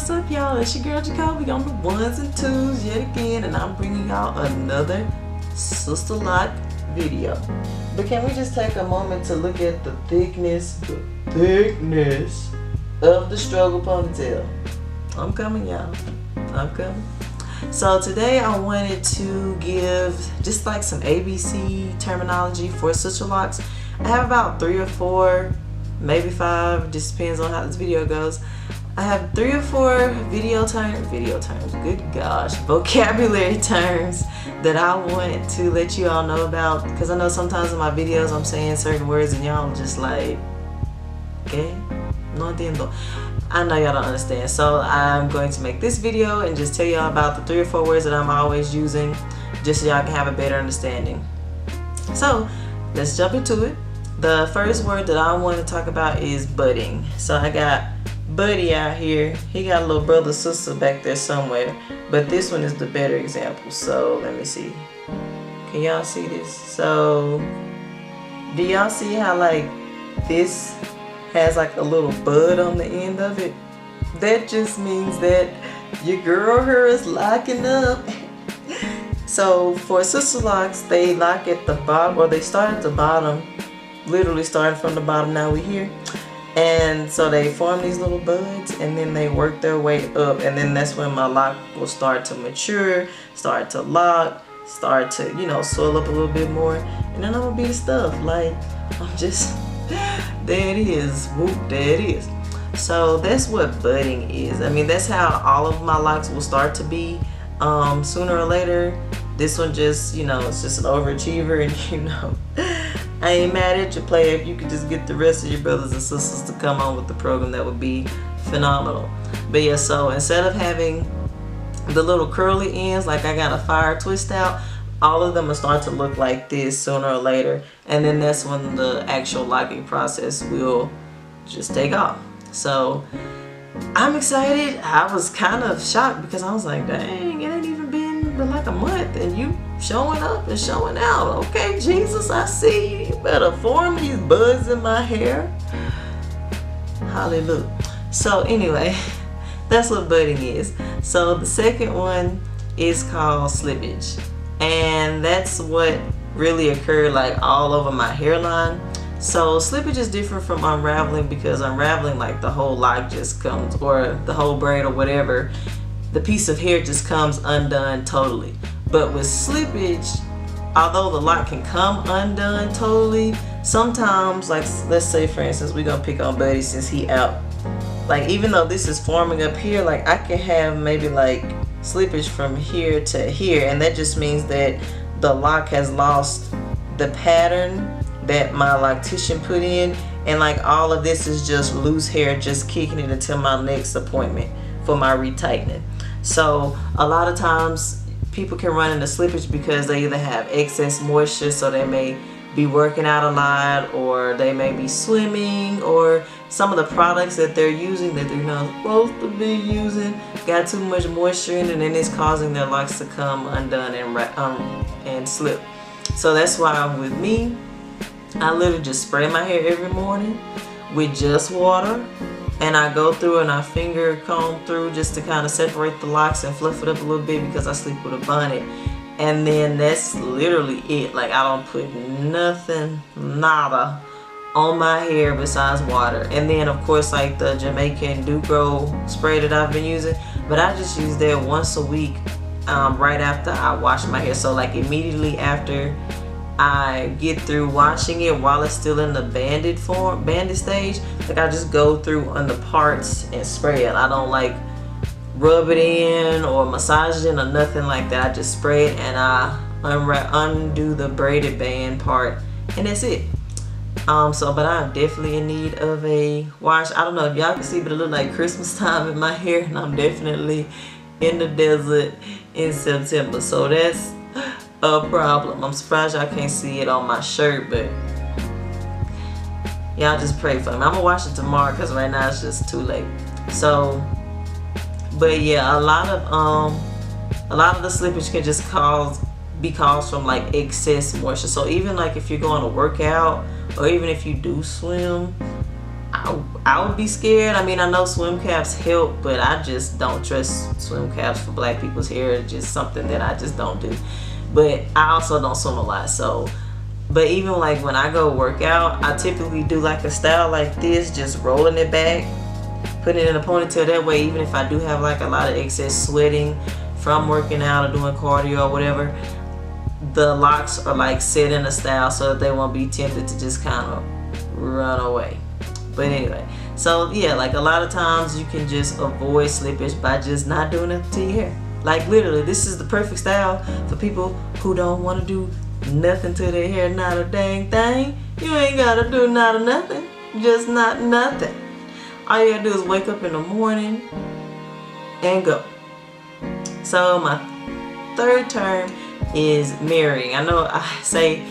What's up, y'all? It's your girl Jacoby on the ones and twos yet again, and I'm bringing y'all another Sisterlock video. But can we just take a moment to look at the thickness of the struggle ponytail? I'm coming, y'all. I'm coming. So today I wanted to give just like some ABC terminology for Sisterlocks. I have about 3 or 4, maybe 5, just depends on how this video goes. I have 3 or 4 video terms, good gosh, vocabulary terms that I want to let you all know about, because I know sometimes in my videos I'm saying certain words and y'all just like, okay, no entiendo. I know y'all don't understand, so I'm going to make this video and just tell y'all about the 3 or 4 words that I'm always using, just so y'all can have a better understanding. So let's jump into it. The first word that I want to talk about is budding. So I got Buddy out here. He got a little brother sister back there somewhere, but this one is the better example. So let me see, can y'all see this? So do y'all see how like this has like a little bud on the end of it? That just means that your girl here is locking up. So for Sisterlocks, they lock at the bottom, or they start at the bottom, literally starting from the bottom. Now we're here. And so they form these little buds and then they work their way up, and then that's when my lock will start to mature, start to lock, start to, you know, swell up a little bit more, and then I'm gonna be the stuff. Like, I'm just, there it is, whoop, there it is. So that's what budding is. I mean, that's how all of my locks will start to be sooner or later. This one just, you know, it's just an overachiever, and you know, I ain't mad at you, player. If you could just get the rest of your brothers and sisters to come on with the program, that would be phenomenal. But yeah, so instead of having the little curly ends like I got a fire twist out, all of them will start to look like this sooner or later, and then that's when the actual locking process will just take off. So I'm excited. I was kind of shocked because I was like, dang, it ain't even been but like a month and you showing up and showing out. Okay, Jesus, I see you. You better form these buds in my hair. Hallelujah. So anyway, that's what budding is. So the second one is called slippage, and that's what really occurred like all over my hairline. So slippage is different from unraveling, because unraveling, like the whole lock just comes, or the whole braid or whatever, the piece of hair just comes undone totally. But with slippage, although the lock can come undone totally, sometimes, like let's say for instance, we're gonna pick on Buddy since he out. Like even though this is forming up here, like I can have maybe like slippage from here to here, and that just means that the lock has lost the pattern that my loctician put in, and like all of this is just loose hair just kicking it until my next appointment for my retightening. So a lot of times people can run into slippage because they either have excess moisture, so they may be working out a lot, or they may be swimming, or some of the products that they're using that they're not supposed to be using got too much moisture in it, and it's causing their locks to come undone and slip. So that's why with me, I literally just spray my hair every morning with just water, and I go through and I finger comb through just to kind of separate the locks and fluff it up a little bit, because I sleep with a bonnet. And then that's literally it. Like I don't put nothing, nada, on my hair besides water. And then of course like the Jamaican Ducro spray that I've been using, but I just use that once a week right after I wash my hair. So like immediately after I get through washing it, while it's still in the banded stage, like I just go through on the parts and spray it. I don't like rub it in or massage it in or nothing like that. I just spray it and I undo the braided band part, and that's it. But I'm definitely in need of a wash. I don't know if y'all can see, but it looks like Christmas time in my hair, and I'm definitely in the desert in September, so that's a problem. I'm surprised y'all can't see it on my shirt, but y'all just pray for me. I'm gonna wash it tomorrow because right now it's just too late. So but yeah, a lot of the slippage can just be caused from like excess moisture. So even like if you're going to work out, or even if you do swim, I would be scared. I mean, I know swim caps help, but I just don't trust swim caps for black people's hair. It's just something that I just don't do. But I also don't swim a lot, so. But even like when I go work out, I typically do like a style like this, just rolling it back, putting it in a ponytail. That way, even if I do have like a lot of excess sweating from working out or doing cardio or whatever, the locks are like set in a style so that they won't be tempted to just kind of run away. But anyway, so yeah, like a lot of times you can just avoid slippage by just not doing it to your hair. Like literally, this is the perfect style for people who don't want to do nothing to their hair, not a dang thing. You ain't gotta do not a nothing, just not nothing. All you gotta do is wake up in the morning and go. So my third term is marrying. I know I say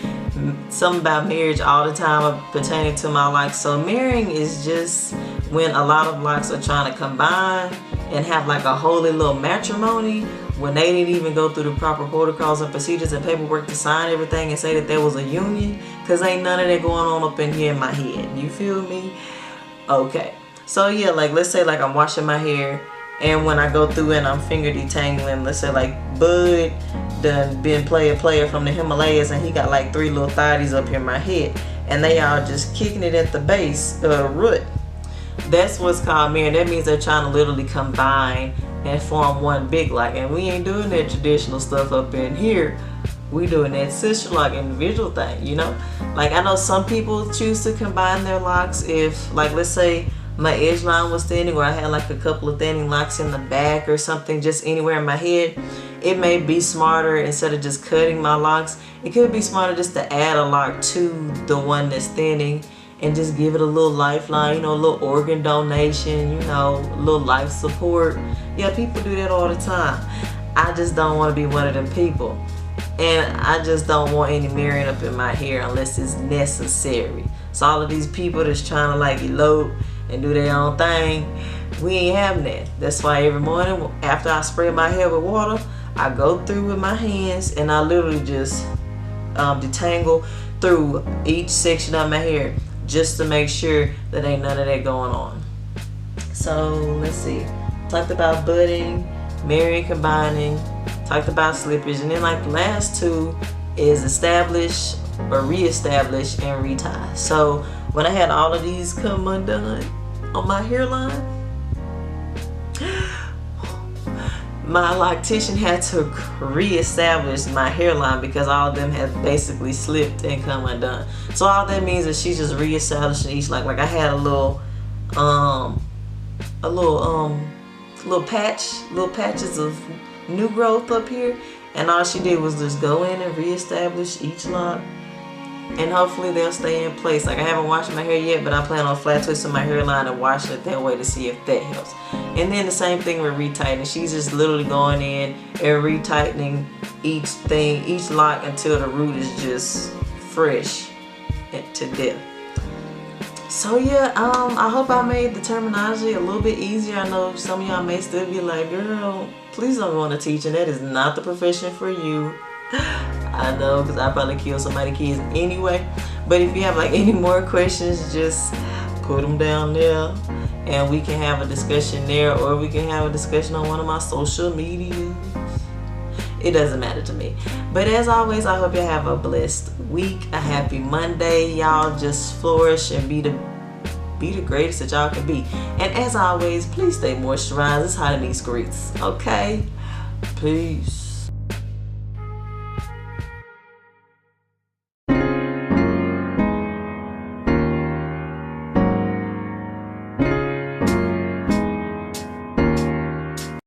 something about marriage all the time pertaining to my locks. So marrying is just when a lot of locks are trying to combine and have like a holy little matrimony, when they didn't even go through the proper protocols and procedures and paperwork to sign everything and say that there was a union, because ain't none of that going on up in here in my head. You feel me? Okay. So yeah, like let's say like I'm washing my hair, and when I go through and I'm finger detangling, let's say like Bud done been player from the Himalayas, and he got like 3 little thotties up here in my head, and they all just kicking it at the base of the root. That's what's called marrying. That means they're trying to literally combine and form one big lock. And we ain't doing that traditional stuff up in here. We doing that Sisterlock individual thing, you know? Like I know some people choose to combine their locks if, like let's say my edge line was thinning, or I had like a couple of thinning locks in the back or something, just anywhere in my head. It may be smarter, instead of just cutting my locks, it could be smarter just to add a lock to the one that's thinning and just give it a little lifeline, you know, a little organ donation, you know, a little life support. Yeah, people do that all the time. I just don't want to be one of them people. And I just don't want any marrying up in my hair unless it's necessary. So all of these people that's trying to like elope and do their own thing, we ain't having that. That's why every morning after I spray my hair with water, I go through with my hands and I literally just detangle through each section of my hair, just to make sure that ain't none of that going on. So let's see, talked about budding, marrying, combining, talked about slippage, and then like the last 2 is establish or reestablish and retie. So when I had all of these come undone on my hairline, my loctician had to reestablish my hairline because all of them had basically slipped and come undone. So all that means is she's just reestablishing each lock. Like I had little patches of new growth up here, and all she did was just go in and reestablish each lock, and hopefully they'll stay in place. Like I haven't washed my hair yet, but I plan on flat twisting my hairline and washing it that way to see if that helps. And then the same thing with retightening. She's just literally going in and retightening each lock until the root is just fresh to death. So yeah, I hope I made the terminology a little bit easier. I know some of y'all may still be like, girl, please don't go into teaching. That is not the profession for you. I know, because I probably kill somebody's kids anyway. But if you have like any more questions, just put them down there and we can have a discussion there, or we can have a discussion on one of my social medias. It doesn't matter to me. But as always, I hope you have a blessed week, a happy Monday. Y'all just flourish and be the greatest that y'all can be. And as always, please stay moisturized. It's hot in these streets. Okay? Peace.